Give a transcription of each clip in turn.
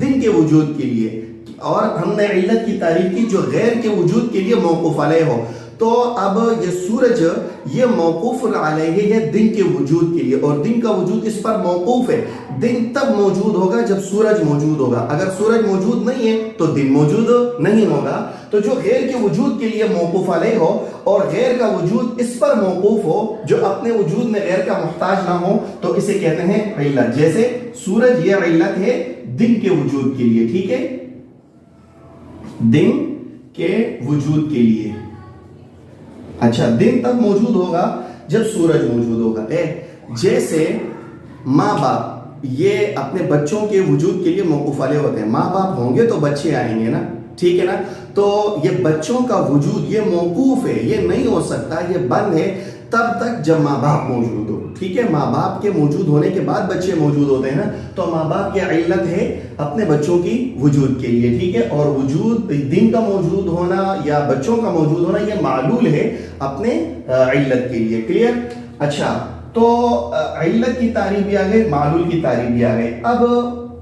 دن کے وجود کے لیے، اور ہم نے علت کی تعریف کی جو غیر کے وجود کے لیے موقوف علیہ ہو. تو اب یہ سورج یہ موقوف علیہ ہے دن کے وجود کے لیے، اور دن کا وجود اس پر موقوف ہے. دن تب موجود ہوگا جب سورج موجود ہوگا، اگر سورج موجود نہیں ہے تو دن موجود نہیں ہوگا. تو جو غیر کے وجود کے لیے موقوف علیہ ہو اور غیر کا وجود اس پر موقوف ہو، جو اپنے وجود میں غیر کا محتاج نہ ہو، تو اسے کہتے ہیں علت. جیسے سورج یہ علت ہے دن کے وجود کے لیے، ٹھیک ہے، دن کے وجود کے لیے. اچھا، دن تب موجود ہوگا جب سورج موجود ہوگا. جیسے ماں باپ یہ اپنے بچوں کے وجود کے لیے موقوف علیہ ہوتے ہیں. ماں باپ ہوں گے تو بچے آئیں گے نا، ٹھیک ہے نا. تو یہ بچوں کا وجود یہ موقوف ہے، یہ نہیں ہو سکتا، یہ بند ہے تب تک جب ماں باپ موجود ہو. ٹھیک ہے، ماں باپ کے موجود ہونے کے بعد بچے موجود ہوتے ہیں نا. تو ماں باپ کی علت ہے اپنے بچوں کی وجود کے لیے، ٹھیک ہے. اور وجود دن کا موجود ہونا یا بچوں کا موجود ہونا یہ معلول ہے اپنے علت کے لیے. کلیئر؟ اچھا، تو علت کی تعریف بھی آ گئی، معلول کی تعریف بھی آ گئی. اب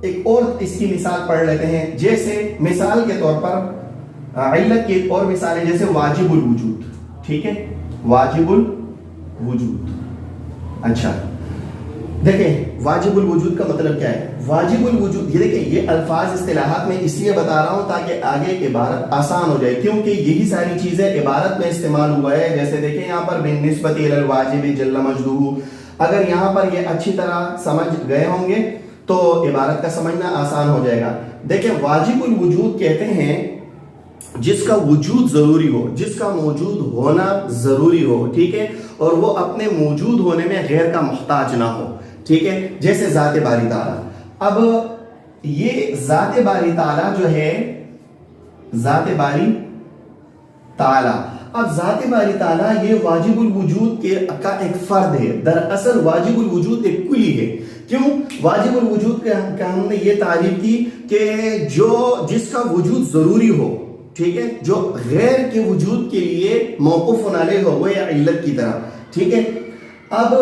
ایک اور اس کی مثال پڑھ لیتے ہیں. جیسے مثال کے طور پر علت کی ایک اور مثال ہے، جیسے واجب الوجود. ٹھیک ہے، واجب الوجود. اچھا دیکھیں، واجب الوجود کا مطلب کیا ہے؟ واجب الوجود، یہ دیکھیں، یہ الفاظ اصطلاحات میں اس لیے بتا رہا ہوں تاکہ آگے عبارت آسان ہو جائے، کیونکہ یہی ساری چیزیں عبارت میں استعمال ہوا ہے. جیسے دیکھیں یہاں پر بالنسبت الی الواجب جل مجدہ، اگر یہاں پر یہ اچھی طرح سمجھ گئے ہوں گے تو عبارت کا سمجھنا آسان ہو جائے گا. دیکھیں، واجب الوجود کہتے ہیں جس کا وجود ضروری ہو، جس کا موجود ہونا ضروری ہو، ٹھیک ہے، اور وہ اپنے موجود ہونے میں غیر کا محتاج نہ ہو. ٹھیک ہے، جیسے ذات باری تعالیٰ. اب یہ ذات باری تعالیٰ جو ہے، ذات باری تعالیٰ، اب ذات باری تعالیٰ یہ واجب الوجود کا ایک فرد ہے. دراصل واجب الوجود ایک کلی ہے. کیوں واجب الوجود کا ہم نے یہ تعریف کی کہ جس کا وجود ضروری ہو، ٹھیک ہے، جو غیر کے وجود کے لیے موقوف علیہ ہو، وہ یا علت کی طرح. ٹھیک ہے، اب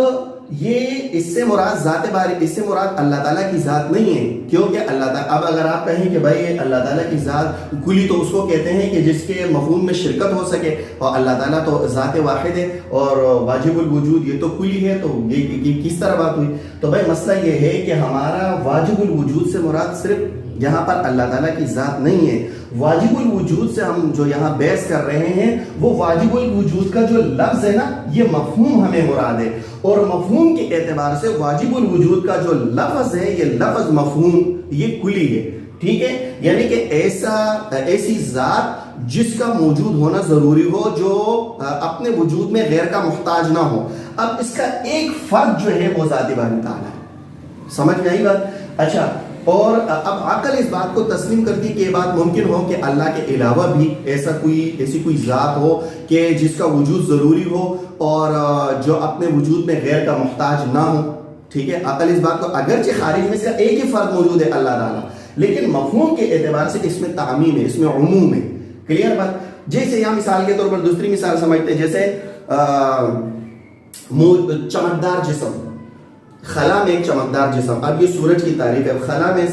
یہ اس سے مراد ذات باری، اس سے مراد اللہ تعالیٰ کی ذات نہیں ہے، کیونکہ اللہ تعالیٰ، اب اگر آپ کہیں کہ بھائی اللہ تعالیٰ کی ذات کلی، تو اس کو کہتے ہیں کہ جس کے مفہوم میں شرکت ہو سکے، اور اللہ تعالیٰ تو ذات واحد ہے اور واجب الوجود یہ تو کلی ہے، تو یہ کس طرح بات ہوئی؟ تو بھائی مسئلہ یہ ہے کہ ہمارا واجب الوجود سے مراد صرف یہاں پر اللہ تعالیٰ کی ذات نہیں ہے. واجب الوجود سے ہم جو یہاں بحث کر رہے ہیں وہ واجب الوجود کا جو لفظ ہے نا، یہ مفہوم ہمیں مراد ہے. اور مفہوم کے اعتبار سے واجب الوجود کا جو لفظ ہے، یہ لفظ مفہوم یہ کلی ہے. ٹھیک ہے، یعنی کہ ایسی ذات جس کا موجود ہونا ضروری ہو، جو اپنے وجود میں غیر کا محتاج نہ ہو. اب اس کا ایک فرد جو ہے وہ ذات باری تعالیٰ ہے. سمجھ میں آئی بات؟ اچھا، اور اب عقل اس بات کو تسلیم کرتی کہ یہ بات ممکن ہو کہ اللہ کے علاوہ بھی ایسی کوئی ذات ہو کہ جس کا وجود ضروری ہو اور جو اپنے وجود میں غیر کا محتاج نہ ہو. ٹھیک ہے، عقل اس بات کو، اگرچہ خارج میں اس کا ایک ہی فرد موجود ہے اللہ تعالیٰ، لیکن مفہوم کے اعتبار سے اس میں تعمیم ہے، اس میں عموم ہے. کلیئر بات؟ جیسے یہاں مثال کے طور پر دوسری مثال سمجھتے ہیں، جیسے چمکدار جسم، خلا میں ایک چمکدار جسم. اب یہ سورج کی تعریف ہے. خلا میں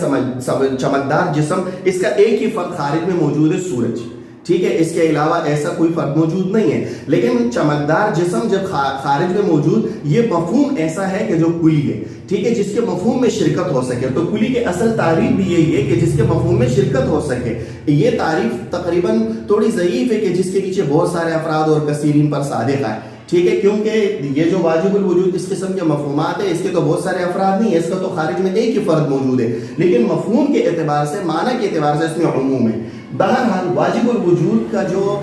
چمکدار جسم، اس کا ایک ہی فرد خارج میں موجود ہے، سورج. ٹھیک ہے، اس کے علاوہ ایسا کوئی فرد موجود نہیں ہے. لیکن چمکدار جسم جب خارج میں موجود، یہ مفہوم ایسا ہے کہ جو کلی ہے. ٹھیک ہے، جس کے مفہوم میں شرکت ہو سکے. تو کلی کی اصل تعریف بھی یہی ہے کہ جس کے مفہوم میں شرکت ہو سکے. یہ تعریف تقریباً تھوڑی ضعیف ہے کہ جس کے پیچھے بہت سارے افراد اور کثیرین پر صادق ہے. ٹھیک ہے، کیونکہ یہ جو واجب الوجود اس قسم کے مفہومات ہیں، اس کے تو بہت سارے افراد نہیں ہیں، اس کا تو خارج میں ایک ہی فرد موجود ہے، لیکن مفہوم کے اعتبار سے، معنی کے اعتبار سے اس میں عموم ہے. بہرحال واجب الوجود کا جو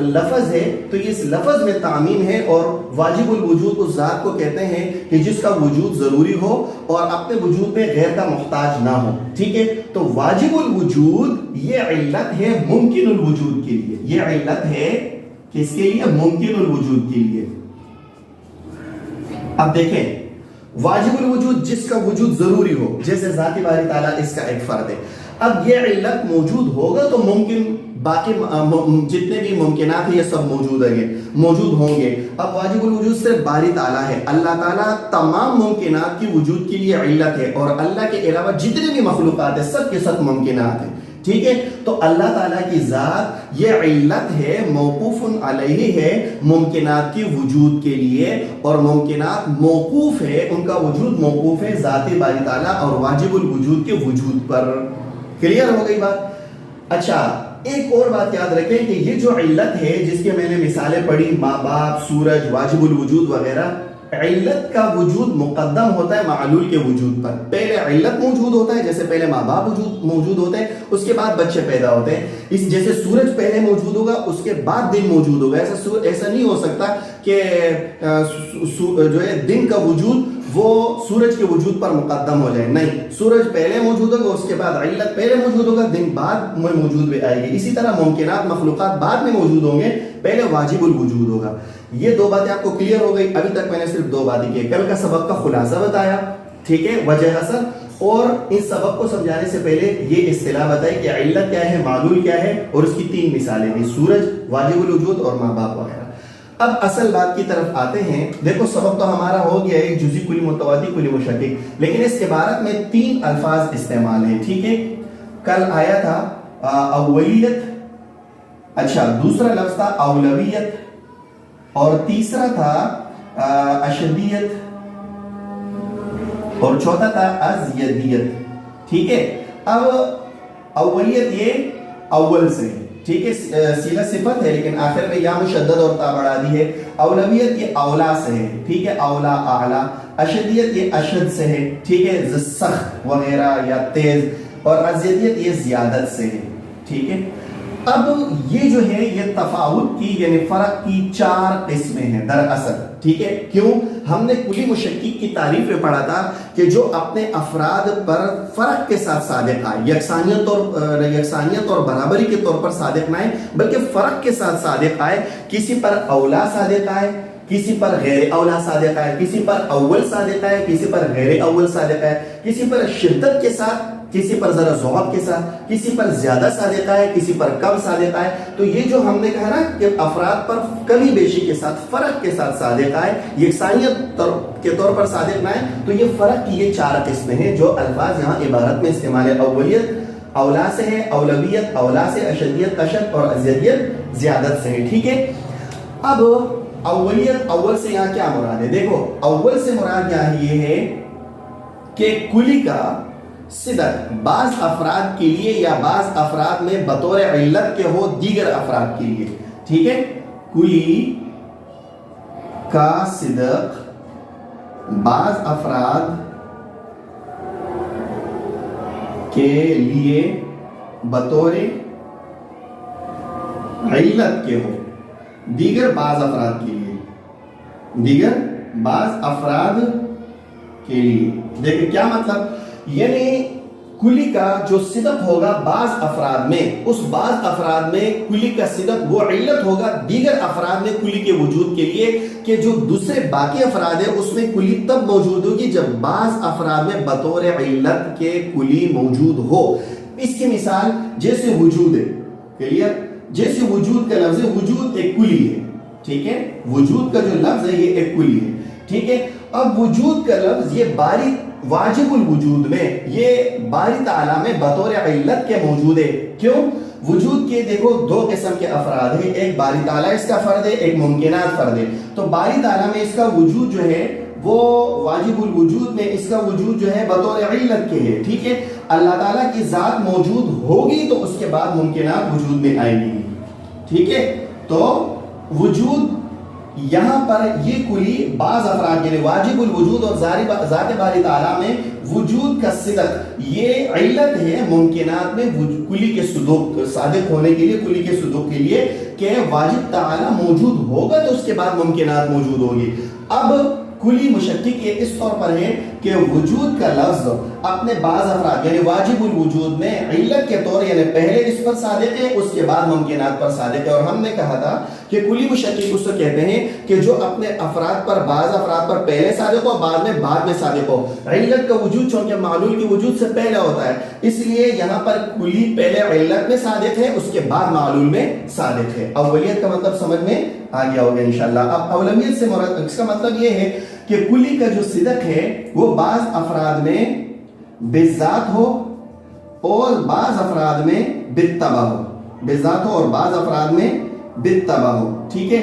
لفظ ہے، تو اس لفظ میں تعمیم ہے، اور واجب الوجود اس ذات کو کہتے ہیں کہ جس کا وجود ضروری ہو اور اپنے وجود میں غیر کا محتاج نہ ہو. ٹھیک ہے، تو واجب الوجود یہ علت ہے ممکن الوجود کے لیے. یہ علت ہے کس کے لیے؟ ممکن الوجود کے لیے. اب دیکھیں، واجب الوجود جس کا وجود ضروری ہو، جیسے ذات باری تعالیٰ اس کا ایک فرد ہے. اب یہ علت موجود ہوگا تو ممکن باقی جتنے بھی ممکنات ہیں یہ سب موجود ہوں گے. اب واجب الوجود صرف باری تعالیٰ ہے. اللہ تعالیٰ تمام ممکنات کی وجود کے لیے علت ہے اور اللہ کے علاوہ جتنے بھی مخلوقات ہیں سب کے سب ممکنات ہیں. ٹھیک ہے, تو اللہ تعالیٰ کی ذات یہ علت ہے, موقوف علیہ ہے ممکنات کی وجود کے لیے, اور ممکنات موقوف ہے, ان کا وجود موقوف ہے ذات باری تعالیٰ اور واجب الوجود کے وجود پر. کلیئر ہو گئی بات؟ اچھا, ایک اور بات یاد رکھیں کہ یہ جو علت ہے جس کے میں نے مثالیں پڑھی, ماں باپ, سورج, واجب الوجود وغیرہ, علت کا وجود مقدم ہوتا ہے معلول کے وجود پر. پہلے علت موجود ہوتا ہے, جیسے پہلے ماں باپ موجود ہوتے ہیں, اس کے بعد بچے پیدا ہوتے ہیں. اس جیسے سورج پہلے موجود ہوگا اس کے بعد دن موجود ہوگا. ایسا نہیں ہو سکتا کہ جو ہے دن کا وجود وہ سورج کے وجود پر مقدم ہو جائے. نہیں, سورج پہلے موجود ہوگا, اس کے بعد علت پہلے موجود ہوگا, دن بعد میں موجود بھی آئے گی. اسی طرح ممکنات مخلوقات بعد میں موجود ہوں گے, پہلے واجب الوجود ہوگا. یہ دو باتیں آپ کو کلیئر ہو گئی. ابھی تک میں نے صرف دو باتیں کی. کل کا سبق کا خلاصہ بتایا, ٹھیک ہے, وجہ حسن, اور اس سبق کو سمجھانے سے پہلے یہ اصطلاح بتائی کہ علت کیا ہے, معلول کیا ہے, اور اس کی تین مثالیں دی, سورج, واجب الوجود اور ماں باپ وغیرہ. اب اصل بات کی طرف آتے ہیں. دیکھو سبق تو ہمارا ہو گیا ہے جزئی, کلی, متواتر, کلی, مشکک, لیکن اس عبارت میں تین الفاظ استعمال ہیں. ٹھیک ہے, کل آیا تھا اولیت, اچھا دوسرا لفظ تھا اولویت, اور تیسرا تھا اشدیت, اور چوتھا تھا ازیدیت. ٹھیک ہے, اب اولیت یہ اول سے ہے, ٹھیک ہے, صیغہ صفت ہے لیکن آخر میں یا مشدد اور تا بڑھا دی ہے. اولویت یہ اولا سے ہے, ٹھیک ہے, اولا اعلی. اشدیت یہ اشد سے ہے, ٹھیک ہے, سخت وغیرہ یا تیز. اور ازیدیت یہ زیادت سے ہے. ٹھیک ہے, اب یہ جو ہے یہ تفاوت کی یعنی فرق کی چار قسمیں ہیں دراصل. ٹھیک ہے, کیوں؟ ہم نے کلی مشکک کی تعریف میں پڑھا تھا کہ جو اپنے افراد پر فرق کے ساتھ صادق آئے, یکسانیت اور برابری کے طور پر صادق نہ آئے بلکہ فرق کے ساتھ صادق آئے. کسی پر اولا صادق آئے, کسی پر غیر اولا صادق آئے, کسی پر اول صادق آئے, کسی پر غیر اول صادق آئے, کسی پر شدت کے ساتھ, کسی پر ذرا ضعف کے ساتھ, کسی پر زیادہ صادق آئے, کسی پر کم صادق آئے. تو یہ جو ہم نے کہا نا کہ افراد پر کمی بیشی کے ساتھ, فرق کے ساتھ صادق آئے, یکسانیت کے طور پر صادق نہ آئے, تو یہ فرق کی یہ چار قسمیں ہیں جو الفاظ یہاں عبارت میں استعمال ہے. اولیت اولا سے ہے, اولویت اولا سے, اشدیت اشد, اور ازیدیت زیادت سے ہے. ٹھیک ہے, اب اولیت اول سے یہاں کیا مراد ہے؟ دیکھو اول سے مراد یہاں یہ ہے کہ کلی کا صدق بعض افراد کے لیے یا بعض افراد میں بطور علت کے ہو دیگر افراد کے لیے. ٹھیک ہے, کلی کا صدق بعض افراد کے لیے بطور علت کے ہو دیگر بعض افراد کے لیے, دیگر بعض افراد کے لیے. دیکھیں کیا مطلب, یعنی کلی کا جو صدق ہوگا بعض افراد میں, اس بعض افراد میں کلی کا صدق وہ علت ہوگا دیگر افراد میں کلی کے وجود کے لیے, کہ جو دوسرے باقی افراد ہیں اس میں کلی تب موجود ہوگی جب بعض افراد میں بطور علت کے کلی موجود ہو. اس کی مثال جیسے وجود ہے, کلیئر, جیسے وجود کا لفظ ہے, وجود ایک کلی ہے. ٹھیک ہے, وجود کا جو لفظ ہے یہ ایک کلی ہے. ٹھیک ہے, اب وجود کا لفظ یہ باری واجب الوجود میں, یہ باری تعالیٰ میں بطور علت کے موجود ہے. کیوں؟ وجود کے دیکھو دو قسم کے افراد ہیں, ایک باری تعالیٰ اس کا فرد ہے, ایک ممکنات فرد ہے. تو باری تعالیٰ میں اس کا وجود جو ہے وہ واجب الوجود میں اس کا وجود جو ہے بطور علت کے ہے. ٹھیک ہے, اللہ تعالیٰ کی ذات موجود ہوگی تو اس کے بعد ممکنات وجود میں آئیں گی. ٹھیک ہے, تو وجود یہاں پر یہ کلی بعض افراد کے لیے واجب الوجود اور ذات باری تعالیٰ میں وجود کا صدق یہ علت ہے ممکنات میں کلی کے صدوق صادق ہونے کے لیے, کلی کے صدوق کے لیے کہ واجب تعالیٰ موجود ہوگا تو اس کے بعد ممکنات موجود ہوگی. اب کلی مشکک یہ اس طور پر ہے کہ وجود کا لفظ اپنے بعض افراد یعنی واجب الوجود میں علت کے طور یعنی پہلے اس پر صادق ہے, اس کے بعد ممکنات پر صادق ہے. اور ہم نے کہا تھا کہ کلی مشکک اس کو کہتے ہیں کہ جو اپنے افراد پر بعض افراد پر پہلے صادق ہو بعد میں صادق ہو. علت کا وجود چونکہ معلول کے وجود سے پہلے ہوتا ہے اس لیے یہاں پر کلی پہلے علت میں صادق ہے اس کے بعد معلول میں صادق ہے. اولیت کا مطلب سمجھ میں آ گیا ہوگا انشاءاللہ. اب اولویت سے مراد اس کا مطلب یہ ہے کہ کلی کا جو صدق ہے وہ بعض افراد میں بالذات ہو اور بعض افراد میں بالتبع ہو. بالذات ہو اور بعض افراد میں بالتبع ہو. ٹھیک ہے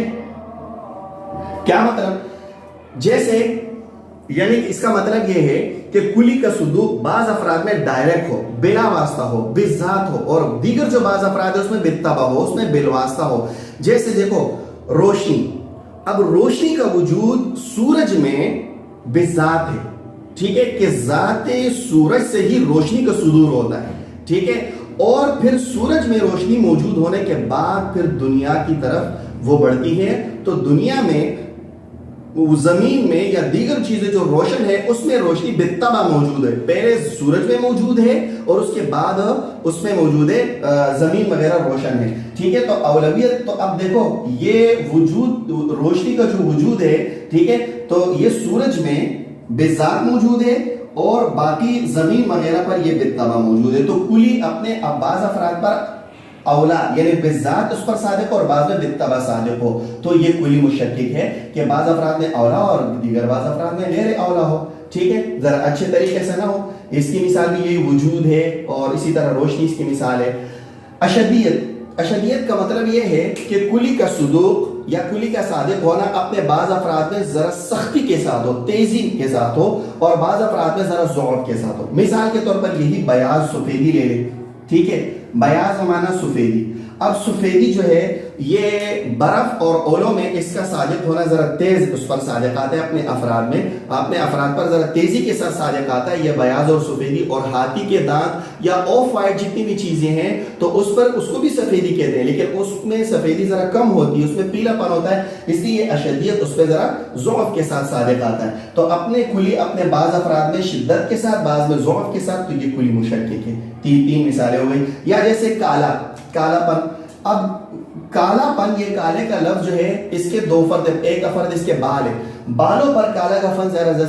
کیا مطلب؟ جیسے یعنی اس کا مطلب یہ ہے کہ کلی کا صدوق بعض افراد میں ڈائریکٹ ہو بلا واسطہ ہو بالذات ہو اور دیگر جو بعض افراد ہے اس میں بالتبع ہو اس میں بالواسطہ ہو. جیسے دیکھو روشنی. اب روشنی کا وجود سورج میں بالذات ہے. ٹھیک ہے کہ ذات سورج سے ہی روشنی کا صدور ہوتا ہے. ٹھیک ہے اور پھر سورج میں روشنی موجود ہونے کے بعد پھر دنیا کی طرف وہ بڑھتی ہے تو دنیا میں زمین میں یا دیگر چیزیں جو روشن ہے اس میں روشنی بالتبع موجود ہے. پہلے سورج میں موجود ہے اور اس کے بعد اس میں موجود ہے زمین وغیرہ روشن ہے. ٹھیک ہے تو اولویت تو اب دیکھو یہ وجود روشنی کا جو وجود ہے ٹھیک ہے تو یہ سورج میں بالذات موجود ہے اور باقی زمین وغیرہ پر یہ بالتبع موجود ہے. تو کلی اپنے بعض افراد پر اولا یعنی بالذات اس پر صادق اور بعض میں بالتبع صادق ہو تو یہ کلی مشکک ہے کہ بعض افراد میں اولا اور دیگر بعض افراد میں غیر اولا ہو. ٹھیک ہے ذرا اچھے طریقے سے نہ ہو. اس کی مثال بھی یہی وجود ہے اور اسی طرح روشنی اس کی مثال ہے. اشدیت کا مطلب یہ ہے کہ کلی کا صدوق یا کلی کا صادق ہونا اپنے بعض افراد میں ذرا سختی کے ساتھ ہو تیزی کے ساتھ ہو اور بعض افراد میں ذرا ضعف کے ساتھ ہو. مثال کے طور پر یہی بیاض سفیدی لے لیں. ٹھیک ہے بیاض معنی سفیدی. اب سفیدی جو ہے یہ برف اور اولوں میں اس کا صادق ہونا ذرا تیز اس پر صادق آتا ہے اپنے افراد میں اپنے افراد پر ذرا تیزی کے ساتھ صادق آتا ہے یہ بیاض اور سفیدی. اور ہاتھی کے دانت یا آف وائٹ جتنی بھی چیزیں ہیں تو اس پر اس کو بھی سفیدی کہتے ہیں لیکن اس میں سفیدی ذرا کم ہوتی ہے اس میں پیلا پن ہوتا ہے اس لیے اشدیت اس پہ ذرا ضعف کے ساتھ صادق آتا ہے. تو اپنے کلی اپنے بعض افراد میں شدت کے ساتھ بعض میں ضعف کے ساتھ تو یہ کلی مشکک ہے. تین مثالیں ہو گئی. یا جیسے کالا پن. اب کالا پن یہ کالے کا لفظ جو ہے اس کے دو فرد ہے. ایک فرد اس کے بال ہے. بالوں پر کالا کا فن زیادہ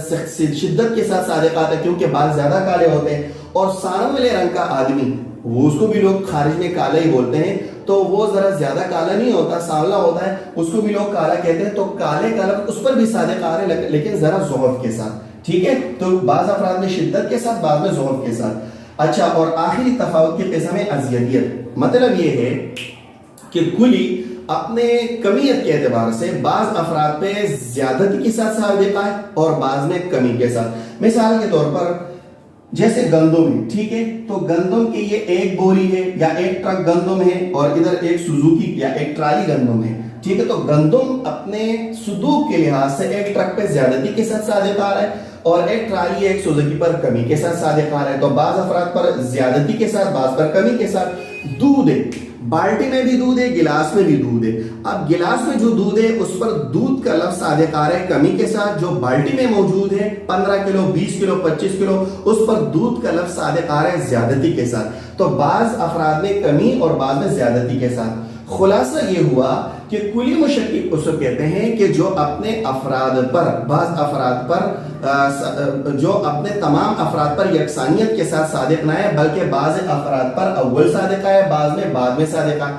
شدت کے ساتھ صادق آتا ہے کیونکہ بال زیادہ کالے ہوتے ہیں. اور سانولے رنگ کا آدمی وہ اس کو بھی لوگ خارج میں کالا ہی بولتے ہیں تو وہ ذرا زیادہ کالا نہیں ہوتا سانولا ہوتا ہے اس کو بھی لوگ کالا کہتے ہیں. تو کالے کا لفظ اس پر بھی صادق آ رہے ہیں لیکن ذرا ضعف کے ساتھ. ٹھیک ہے تو بعض افراد میں شدت کے ساتھ بعض میں ضعف کے ساتھ. اچھا اور آخری تفاوت کی قسم ہے ازیدیت. مطلب یہ ہے کہ کلی اپنے کمیت کے اعتبار سے بعض افراد پہ زیادتی کے ساتھ صادق ہے اور بعض میں کمی کے ساتھ. مثال کے طور پر جیسے گندم ہے. ٹھیک ہے تو گندم کی یہ ایک بوری ہے یا ایک ٹرک گندم ہے اور ادھر ایک سوزوکی یا ایک ٹرالی گندم ہے. ٹھیک ہے تو گندم اپنے صدوق کے لحاظ سے ایک ٹرک پہ زیادتی کے ساتھ صادق آ رہا ہے اور ایک ٹرالی ایک سوزوکی پر کمی کے ساتھ صادق آ رہا ہے. تو بعض افراد پر زیادتی کے ساتھ بعض پر کمی کے ساتھ. دودھ ہے بالٹی میں بھی دودھ ہے گلاس میں بھی دودھ ہے. اب گلاس میں جو دودھ ہے اس پر دودھ کا لفظ صادق آ رہا ہے کمی کے ساتھ. جو بالٹی میں موجود ہے 15 کلو 20 کلو 25 کلو اس پر دودھ کا لفظ صادق آ رہا ہے زیادتی کے ساتھ. تو بعض افراد میں کمی اور بعض میں زیادتی کے ساتھ. خلاصہ یہ ہوا کہ کلی مشکک اس کو کہتے ہیں کہ جو اپنے افراد پر بعض افراد پر جو اپنے تمام افراد پر یکسانیت کے ساتھ صادق نہ ہے بلکہ بعض افراد پر اول صادق ہے بعض میں بعد میں صادق ہے.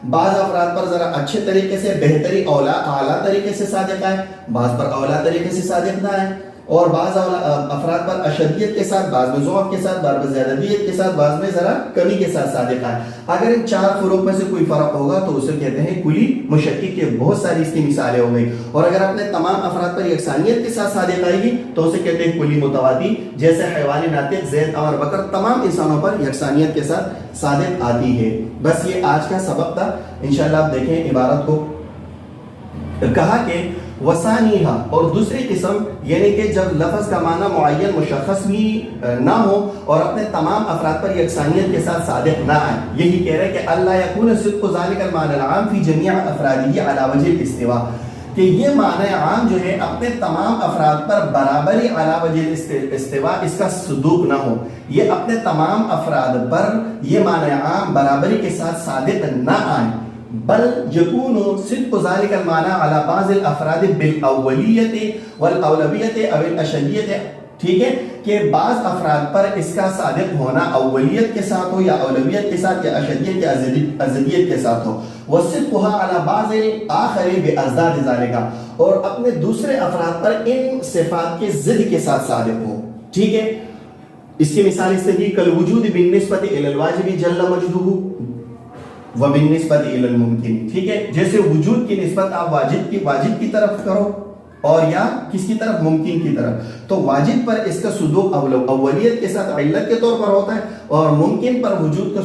بعض افراد پر ذرا اچھے طریقے سے بہتری اعلیٰ طریقے سے صادق ہے بعض پر اعلیٰ طریقے سے صادق نہ ہے اور بعض افراد پر اشدیت کے ساتھ بعض میں ضعف کے ساتھ بعض میں زیادتیت کے ساتھ بعض میں ذرا کمی کے ساتھ صادق ہے. اگر ان چار فروق میں سے کوئی فرق ہوگا تو اسے کہتے ہیں کلی مشکک کے. بہت ساری اس کی مثالیں ہو گئی. اور اگر اپنے تمام افراد پر یکسانیت کے ساتھ صادق آئے گی تو اسے کہتے ہیں کلی متواتی. جیسے حیوان ناطق زید عمر بکر تمام انسانوں پر یکسانیت کے ساتھ صادق آتی ہے. بس یہ آج کا سبق تھا. انشاءاللہ آپ دیکھیں عبارت کو. کہا کہ وسانیہا اور دوسری قسم یعنی کہ جب لفظ کا معنی معین مشخص بھی نہ ہو اور اپنے تمام افراد پر یکسانیت کے ساتھ صادق نہ آئے. یہی کہہ رہے کہ اللہ یکون صدق ذالک المعنی العام فی جمیع افرادہ علی وجہ الاستواء کہ یہ معنی عام جو ہے اپنے تمام افراد پر برابری علی وجہ الاستواء اس کا صدوق نہ ہو. یہ اپنے تمام افراد پر یہ معنی عام برابری کے ساتھ صادق نہ آئے بل يكون صدق ذلك المعنى على بعض الافراد بالاولية والاولویت او الاشدیت، ٹھیک ہے، کہ بعض افراد پر اس کا صادق ہونا اولیت کے ساتھ ہو یا اولویت کے ساتھ یا اشدیت یا ازدیت کے ساتھ ہو، وصدقها على بعض الاخر بازداد ذلك، اور اپنے دوسرے افراد پر ان صفات کے ضد کے ساتھ صادق ہو، ٹھیک ہے۔ اس کی مثال اس سے دی کل وجود بالنسبت الى الواجب جل مجدہ وبالنسبت الى الممکن، ٹھیک ہے، جیسے وجود کی نسبت آپ واجب کی طرف کرو اور یا کس کی طرف، ممکن کی طرف، تو واجب پر اس کا صدوق اولیت کے ساتھ علت کے طور پر ہوتا ہے، اور ممکن پر وجود کا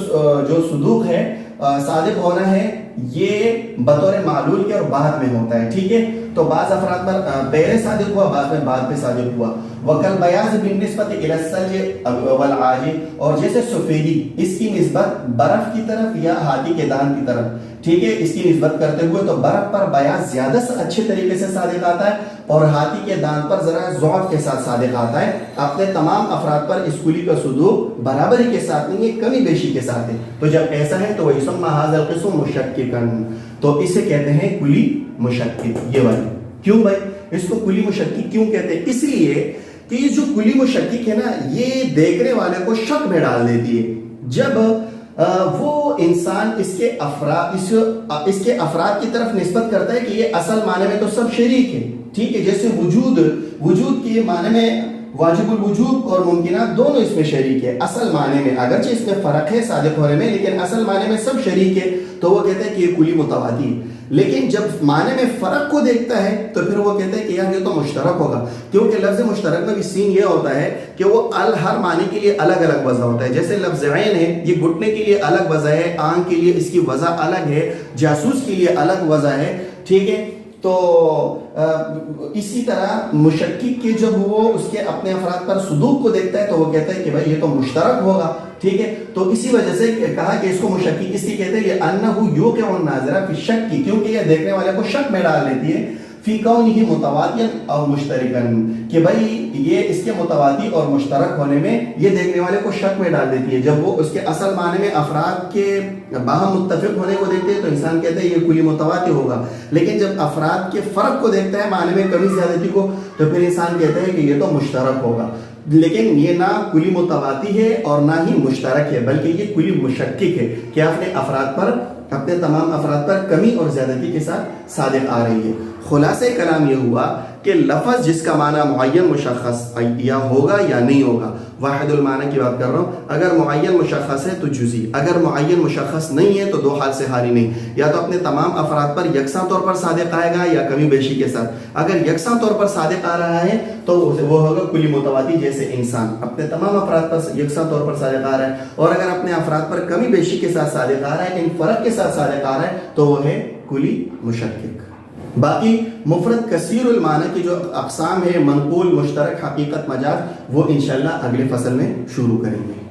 جو صدوق ہے صادق ہونا ہے یہ بطور معلول کے اور بعد میں ہوتا ہے، ٹھیک ہے۔ تو بعض افراد پر پہلے صادق ہوا، بعد میں بعد پہ صادق ہوا۔ وکل بیاض بالنسبت الى الثلج والعاج، اور جیسے سفیدی اس کی نسبت برف کی طرف یا ہاتھی کے دان کی طرف، ٹھیک ہے، اس کی نسبت کرتے ہوئے تو برف پر بیاض زیادہ اچھے طریقے سے صادق آتا ہے اور ہاتھی کے دان پر ذرا ضعف کے ساتھ صادق آتا ہے۔ اپنے تمام افراد پر اس کلی کا صدوق برابری کے ساتھ نہیں ہے، کمی بیشی کے ساتھ ہے۔ تو جب ایسا ہے تو وَيُسَمَّى هَذَا الْقِسْمُ مُشَكِّكًا، تو اسے کہتے ہیں کلی مشکک۔ یہ والی کیوں بھائی اس کو کلی مشکک کیوں کہتے ہیں؟ اس لیے کہ یہ جو کلی مشکک ہے نا یہ دیکھنے والے کو شک میں ڈال دیتی ہے۔ جب وہ انسان اس کے افراد کی طرف نسبت کرتا ہے کہ یہ اصل معنی میں تو سب شریک ہے، ٹھیک ہے، جیسے وجود کے معنی میں واجب الوجود اور ممکنات دونوں اس میں شریک ہے اصل معنی میں، اگرچہ اس میں فرق ہے صادق ہونے میں، لیکن اصل معنی میں سب شریک ہے، تو وہ کہتے ہیں کہ یہ کلی متواتر ہے۔ لیکن جب معنی میں فرق کو دیکھتا ہے تو پھر وہ کہتے ہیں کہ یار یہ تو مشترک ہوگا، کیونکہ لفظ مشترک میں بھی سین یہ ہوتا ہے کہ وہ ہر معنی کے لیے الگ الگ وضع ہوتا ہے۔ جیسے لفظ عین ہے، یہ گھٹنے کے لیے الگ وضع ہے، آنکھ کے لیے اس کی وضع الگ ہے، جاسوس کے لیے الگ وضع ہے، ٹھیک ہے۔ تو اسی طرح مشکک کے جب وہ اس کے اپنے افراد پر صدوق کو دیکھتا ہے تو وہ کہتا ہے کہ بھائی یہ تو مشترک ہوگا، ٹھیک ہے۔ تو اسی وجہ سے کہا کہ اس کو مشکک اس لیے کہتے ہیں کہ انہ یوقع الناظر فی الشک، کیونکہ یہ دیکھنے والے کو شک میں ڈال دیتی ہے، فی کونہ متواتیا اور مشترکن، کہ بھائی یہ اس کے متواتر اور مشترک ہونے میں یہ دیکھنے والے کو شک میں ڈال دیتی ہے۔ جب وہ اس کے اصل معنی میں افراد کے باہم متفق ہونے کو دیکھتے ہیں تو انسان کہتا ہے یہ کلی متواتر ہوگا، لیکن جب افراد کے فرق کو دیکھتا ہے معنی میں کمی زیادتی کو تو پھر انسان کہتا ہے کہ یہ تو مشترک ہوگا۔ لیکن یہ نہ کلی متواتر ہے اور نہ ہی مشترک ہے، بلکہ یہ کلی مشکک ہے کہ اپنے تمام افراد پر کمی اور زیادتی کے ساتھ صادق آ رہی ہے۔ خلاصہ کلام یہ ہوا کہ لفظ جس کا معنی معین مشخص یا ہوگا یا نہیں ہوگا، واحد المعنی کی بات کر رہا ہوں، اگر معین مشخص ہے تو جزئی، اگر معین مشخص نہیں ہے تو دو حال سے خالی نہیں، یا تو اپنے تمام افراد پر یکساں طور پر صادق آئے گا یا کمی بیشی کے ساتھ۔ اگر یکساں طور پر صادق آ رہا ہے تو وہ ہوگا کلی متواتر، جیسے انسان اپنے تمام افراد پر یکساں طور پر صادق آ رہا ہے، اور اگر اپنے افراد پر کمی بیشی کے ساتھ صادق آ رہا ہے، ان فرق کے ساتھ صادق آ رہا ہے تو وہ ہے کلی مشکک۔ باقی مفرد کثیر المعنی کی جو اقسام ہے، منقول، مشترک، حقیقت، مجاز، وہ انشاءاللہ اگلے فصل میں شروع کریں گے۔